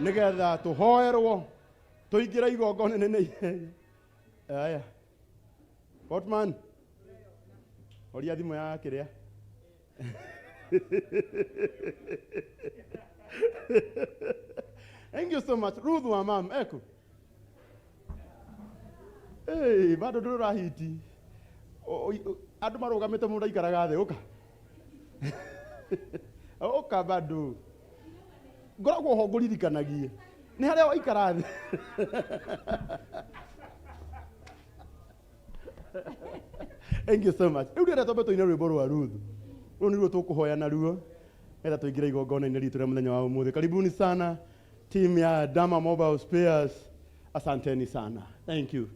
Nigetha tuhoerwo tuingira igongona-ini. Aya. Portman. Oria thimu ya kiria. Thank you so much. Ruth wa mam, eko. Hey, bado ndurahiti. Andu marugamite mundu aikaraga thi uka. Uka bado. Ngoragwo ho nguririkanagie. Ni haria waikara thi. Thank you so much. Riu ndira tombe ina rwimbo rwa Ruth. Riu nirwo tukuhoya na ruo. Etha tuingira igongona-ini ritu ria muthenya wa umuthi. Karibuni sana team ya Dama Mobile Spares. Asanteni sana. Thank you.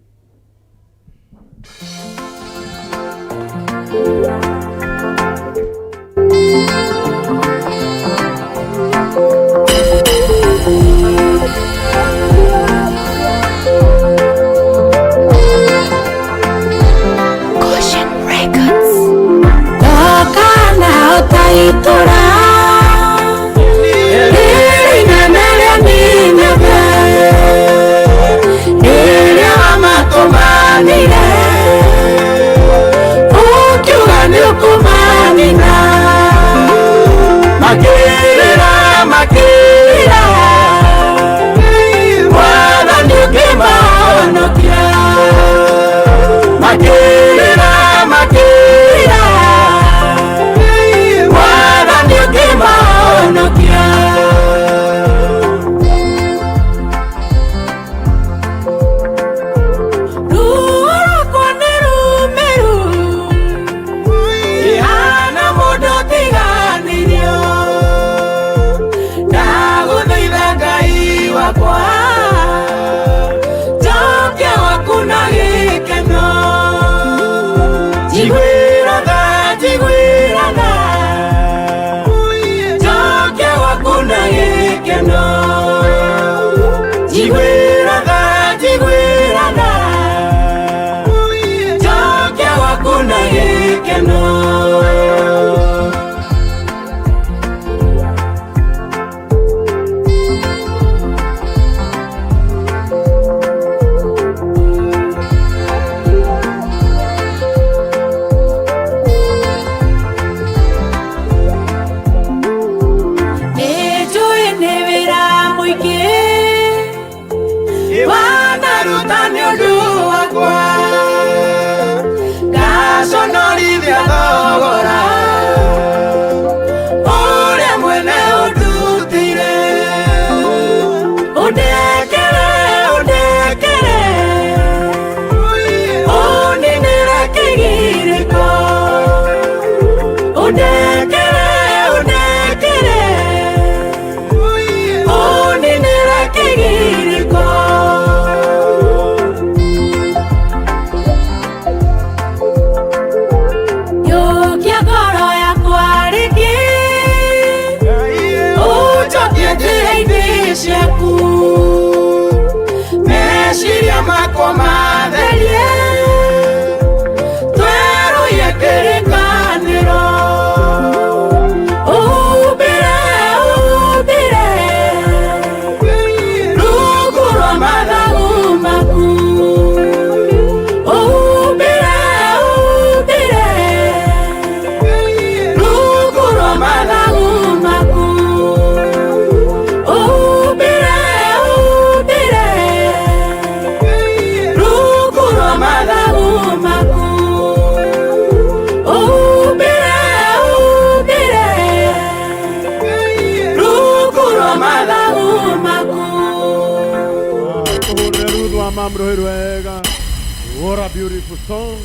What a beautiful song.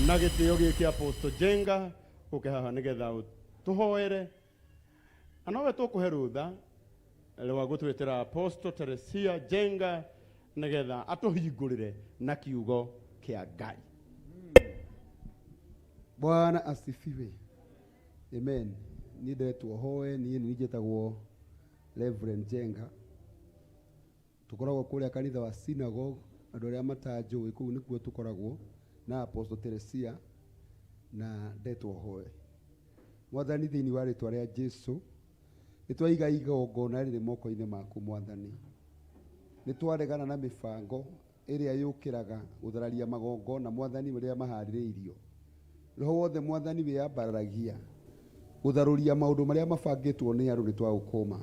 Na Gitio gĩkĩ Apostle Jenga ũkĩhaha nĩgetha tũhoere. Anowe tũkũhe rũtha rwa gũtwĩtĩra Apostle Teresia Jenga nĩgetha atũhingũrĩre na kiugo kĩa Ngai. Bwana asifiwe. Amen. Nindetwo hoe niĩ nĩnjĩtagwo Reverend Jenga. Tukoragwo kũrĩa kanitha wa synagogue andũ arĩa matanjũĩ kũu nĩkuo tũkoragwo na Apostle Teresia na ndetwo hoe. Mwathani thĩinĩ wa rĩtwa rĩa Jesu nĩtwaiga igongona rĩrĩ moko-inĩ maku Mwathani. Nĩtwaregana na mĩbango ĩrĩa yũkĩraga gũthararia magongona Mwathani rĩrĩa maharĩrĩirio. Roho wothe Mwathani wĩyambaragia gũtharũria maũndũ marĩa mabangĩtwo nĩ andũ nĩtwagũkũma.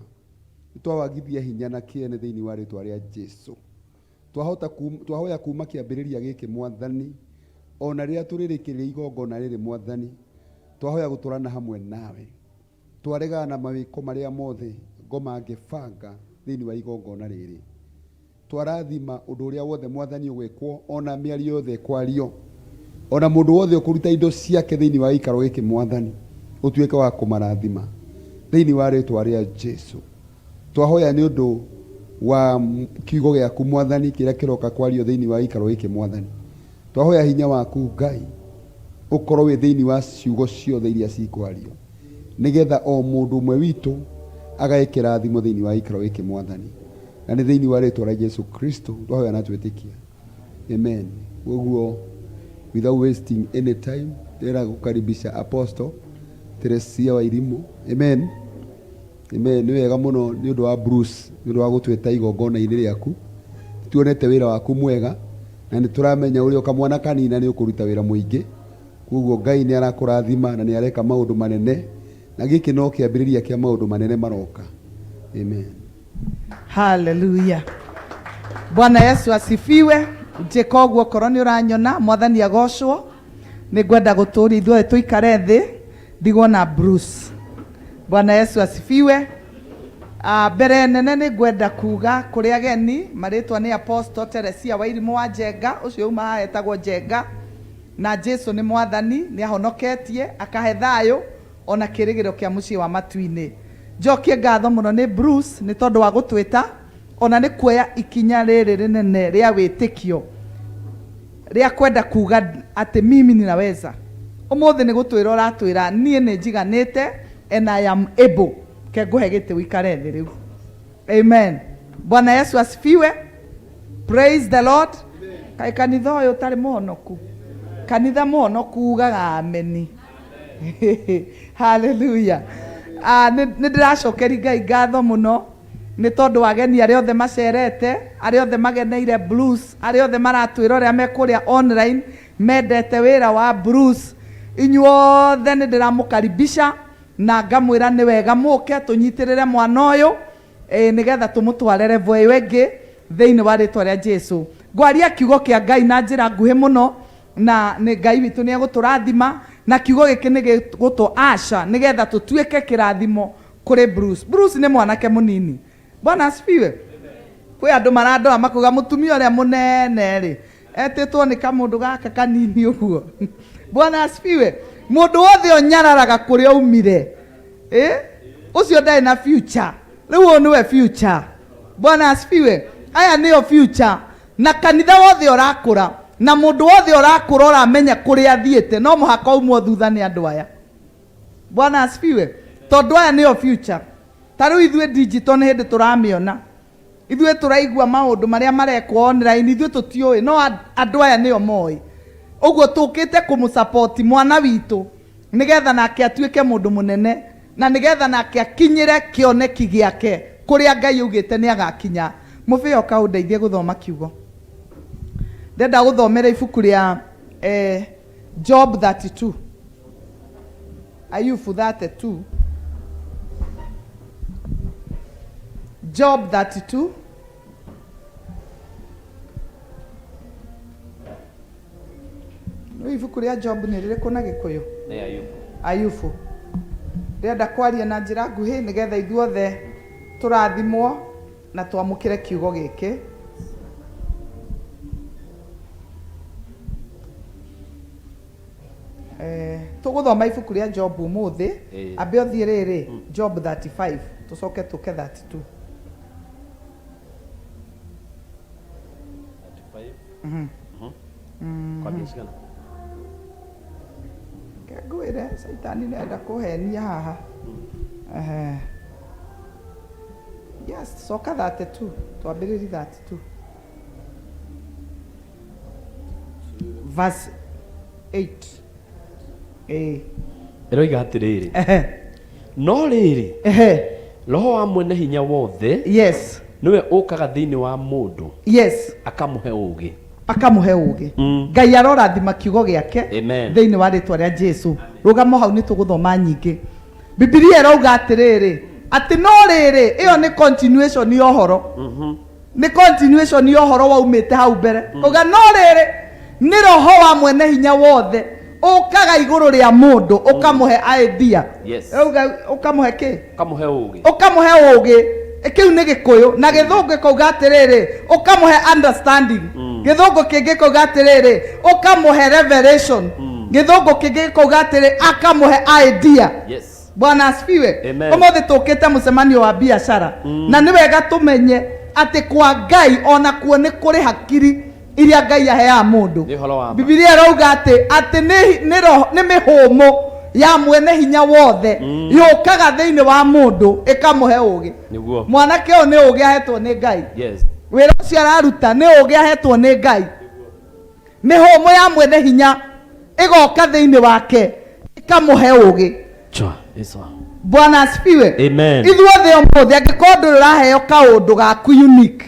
Nĩtwawagithia hinya na kĩene thĩinĩ wa rĩtwa rĩa Jesu. Twahoya kuma kĩambĩrĩria gĩkĩ Mwathani, ona rĩrĩa tũrĩrĩkĩrĩria igongona rĩrĩ Mwathani, twahoya gũtũrana hamwe nawe. Twaregana na mawĩko marĩa mothe ngoma angĩbanga thĩinĩ wa igongona rĩrĩ. Twarathima ũndũ ũrĩa wothe Mwathani ũgwĩkwo, ona mĩario yothe kwario, ona mũndũ wothe ũkũruta indo ciake thĩinĩ wa gĩikaro gĩkĩ Mwathani, ũtuĩke wa kũmarathima thĩinĩ wa rĩtwa rĩa Jesu. Twahoya nĩ ũndũ wa kiugo gĩaku Mwathani kĩrĩa kĩroka kwario thĩinĩ wa gĩikaro gĩkĩ Mwathani. Twahoya hinya waku Ngai ũkorwo wĩ thĩinĩ wa ciugo ciothe iria cikwario, nĩgetha o mũndũ ũmwe witũ agae kĩrathimo thĩinĩ wa gĩikaro gĩkĩ Mwathani, na nĩ thĩinĩ wa rĩtwa rĩa Jesu Kristo twahoya na twĩtĩkia, amen. Ũguo without wasting any time ndĩrenda gũkaribisha Apostle Teresia wa Irimũ. Amen. Amen. Nĩ wega mũno nĩ ũndũ wa Bruce, nĩ ũndũ wa gũtwĩta igongona-inĩ rĩaku. Tuonete wĩra waku mwega na nĩ tũramenya ũrĩa kamwana kanina nĩ ũkũruta wĩra mũingĩ. Koguo Ngai nĩ arakũrathima na nĩ areka maũndũ manene, na gĩkĩ no kĩambĩrĩria kĩa maũndũ manene maroka. Amen. Hallelujah. Bwana Yesu asifiwe. Njĩka ũguo korwo nĩ ũranyona, Mwathani agocwo. Nĩngwenda gũtũũria ithuothe tũikare thĩ ndigwo na Bruce. Bwana Yesu asifiwe. Mbere nene nĩngwenda kuga kũrĩ ageni marĩtwa nĩ Apostle Teresia wa Irimũ wa Njenga, ũcio uma etagwo Njenga, na Jesu nĩ Mwathani, nĩ ahonoketie akahe thayũ ona kĩrĩgĩro kĩa mũciĩ wa matu-inĩ. Njokie ngatho mũno nĩ Bruce nĩ tondũ wa gũtwĩta ona nĩ kuoya ikinya rĩrĩ rĩnene rĩa wĩtĩkio rĩa kwenda kuga atĩ mimi ninaweza. Ũmũthĩ nĩ gũtwĩra ũratwĩra niĩ nĩ njiganĩte and I am able. Ke ngũhe gĩtĩ wĩikare thĩ rĩu. Amen. Bwana Yesu asifiwe. Praise the Lord. Kaĩ kanitha ũyũ ũtarĩ mũhonoku? Kanitha mũhonoku ugaga ameni. Hallelujah. Nĩ ndĩracokeria Ngai ngatho mũno nĩ tondũ ageni arĩa othe macerete, arĩa othe mageneire Bruce, arĩa othe maratwĩra ũrĩa mekũrĩa online mendete wĩra wa Bruce. Inyuothe nĩ ndĩramũkaribisha na ngamwĩra nĩ wega mũke tũnyitĩrĩre mwana ũyũ nĩgetha tũmũtware level ĩyo ĩngĩ thĩinĩ wa rĩtwa rĩa Jesu. Ngwaria kiugo kĩa Ngai na njĩra nguhĩ mũno, na nĩ Ngai witũ nĩ egũtũrathima na kiugo gĩkĩ nĩ gĩgũtũaca nĩgetha tũtuĩke kĩrathimo kũrĩ Bruce. Bruce nĩ mwanake mũnini. Bwana asifiwe. Kwĩ andũ marandora makuga mũtumia ũrĩa mũnene rĩ etĩtwo nĩ kamũndũ gaka kanini ũguo. Bwana asifiwe. Mũndũ wothe ũnyararaga kũrĩa umire ũcio ndarĩ na future. Rĩu ũyũ nĩwe future. Bwana asifiwe. Aya nĩyo future. Na kanitha wothe ũrakũra na mũndũ wothe ũrakũra ũramenya kũrĩa athiĩte no mũhaka umwo thutha nĩ andũ aya. Bwana asifiwe. Tondũ aya nĩyo future. Ta rĩu ithuĩ digital nĩ hĩndĩ tũramĩona, ithuĩ tũraigua maũndũ marĩa marekwo online, ithuĩ tũtiũĩ, no andũ aya nĩyo moĩ. Ũguo tũkĩte kũmũsupport mwana witũ nĩgetha nake atuĩke mũndũ mũnene na nĩgetha nake akinyĩre kĩoneki gĩake kũrĩa Ngai augĩte nĩ agakinya. Mũbĩo kaũndeithie gũthoma kiugo. Ndenda gũthomera ibuku rĩa Job 32. Ayubu 32. Job 32. No ibuku rĩa Job nĩ rĩrĩkũ na Gĩkũyũ? Nĩ Ayubu. Ayubu. Ndenda kwaria na njĩra nguhĩ nĩgetha ithuothe tũrathimwo na twamũkĩre kiugo gĩkĩ. Tũgũthoma ibuku rĩa Job ũmũthĩ, ambe ũthiĩ rĩrĩ Job 35 tũcoke tũke 32. 35. Kwa biashara. Ngwĩre Saitani nenda kũhenia haha. Yes, soka 32. Twambĩrĩrie 32. Verse 8. Eroiga atiriri. No riri. Roho wa mwene hinya wothe. Yes. Niwe okaga thiini wa mundu. Yes. Akamuhe ugi. Akamuhe ugi. Ngai arorathima kiugo giake thiini wa ritwa ria Jesu. Rugamo hau ni tuguthoma nyingi. Biblia irauga atiriri ati no riri iyo ni continuation ya horo. Ni continuation ya horo waumite hau mbere. Uga no riri ni roho wa mwene hinya wothe okaga iguru ria mundu ukamuhe idea. Yes. Ukamuhe ki? Ukamuhe ugi. Ukamuhe ugi. Kiu ni gikuyu na githungu kauga atiriri ukamuhe understanding. Githungu kingi kauga atiriri ukamuhe revelation. Githungu kingi kauga atiriri akamuhe idea. Yes. Bwana asifiwe. Umuthi tukite mucemanio wa biashara na ni wega tumenye ati kwa Ngai ona kuo ni kuri hakiri iria Ngai aheaga mundu. Biblia irauga ati ni mihumo ya mwene hinya wothe yukaga thiini wa mundu ikamuhe ugi. Mwanake uyu ni ugi ahetwo ni Ngai. Yes. Wira ucio araruta ni ugi ahetwo ni Ngai. Mihumo ya mwene hinya igoka thiini wake ikamuhe ugi. Bwana asifiwe. Amen. Ithuothe umuthi angikorwo uraheo kaundu gaku unique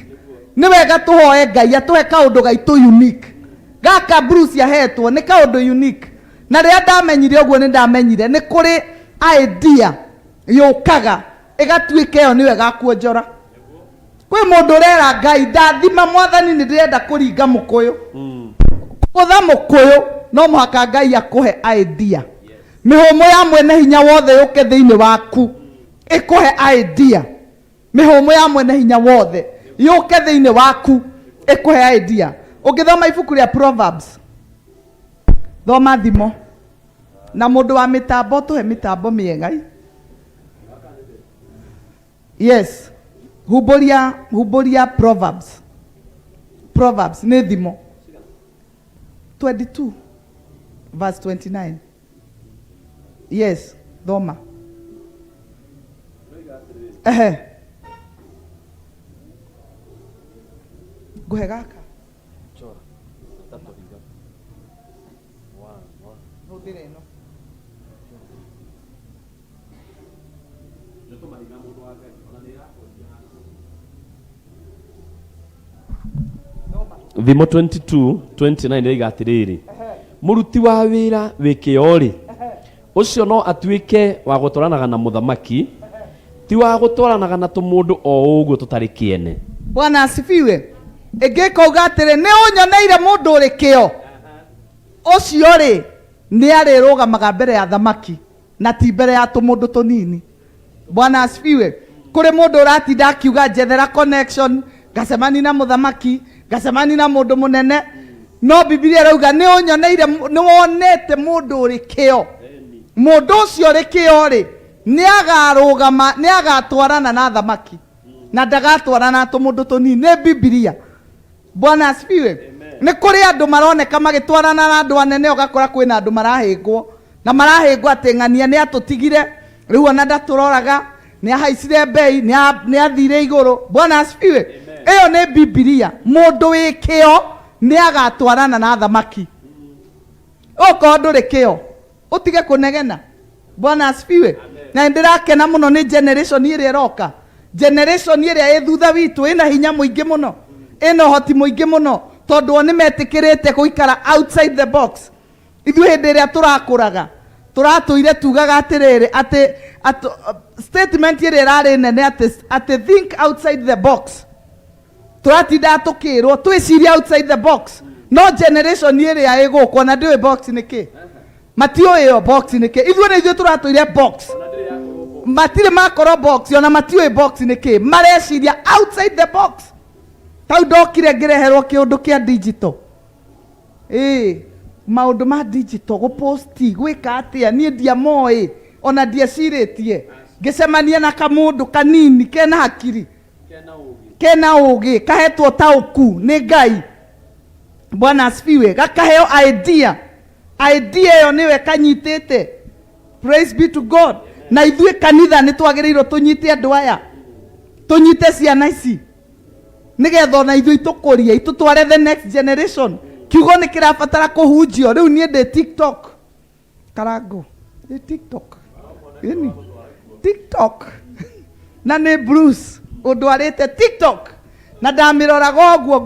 ni wega tuhoe Ngai atuhe kaundu gaitu unique. Gaka Bruce ahetwo ni kaundu unique. Na ria ndamenyire uguo ni ndamenyire ni kuri idea yukaga igatuika iyo niwe gakuonjora. Kwi mundu urera Ngai ndathima mwathani ni ndirenda kuringa mukuyu. Kutha mukuyu no muhaka Ngai akuhe idea. Mihumo ya mwene hinya wothe yuke thiini waku ikuhe idea. Mihumo ya mwene hinya wothe yuke thiini waku ikuhe idea. Ungithoma ibuku ria Proverbs thoma thimo na mundu wa mitambo tuhe mitambo miega. Yes. Huboria Proverbs ni thimo 22 verse 29. Yes, thoma. Guhe gaka. Hudire no. Thimo 22:29 iriga atiriri. Muruti wa wira wikiori. Ucio no atuike wa gutwaranaga na muthamaki ti wa gutwaranaga na tumundu o uguo tutari kiene. Bwana asifiwe. Ingikauga atiri ni unyoneire mundu uri kio ucio ri ni arirugamaga mbere ya thamaki na ti mbere ya tumundu tunini. Bwana asifiwe. Kuri mundu uratinda akiuga njethera connection gacemani na muthamaki gacemani na mundu munene no Biblia irauga ni unyoneire ni wonete mundu uri kio. Mundu ucio ri kio ri ni agarugama ni agatwarana na thamaki na ndagatwarana na tumundu tunini. Ni Biblia. Bwana asifiwe. Ni kuri andu maroneka magitwarana na andu anene ugakora kwina andu marahingwo na marahingwo ateng'ania ni atutigire riu ona ndaturoraga ni ahaicire bei ni athire iguru. Bwana asifiwe. Iyo ni Biblia. Mundu wi kio ni agatwarana na thamaki. Oko nduri kio utige kunegena. Bwana asifiwe. Na ndirakena muno ni generation iri roka. Generation iri ethutha witu ina hinya muingi muno. Ina hoti muingi muno tondu oni metikirite guikara outside the box. Ithu hindi ria turakuraga turatuire tugaga atiriri ati statement iri rari nene ati think outside the box. Turatinda tukirwo twiciria outside the box. No generation iri ya igukwo na ndiwe box niki matio iyo box niki ithu ni ithu turatuire box matire makoro box ona matio box niki mareciria outside the box. Tau ndokire ngireherwo kiundu kia digital maundu ma digital guposti gwika atia nie ndiamoi ona ndiaciritie ngicemania na kamundu kanini kena hakiri kena ugi kahetwo tauku ni Ngai. Bwana asifiwe. Gakaheo idea iyo niwe kanyitite. Praise be to God. Na ithuĩ kanitha nĩ twagĩrĩirwo tũnyite andũ aya tũnyite ciana ici nigetha ona ithuĩ itũkũrie itũtware the next generation. Kiugo nĩ kĩrabatara kũhunjio. Rĩu niĩ ndĩ TikTok Karangu Ni TikTok. Ini. TikTok. Na ni Bruce. Udwarite TikTok. Na ndamirora goguo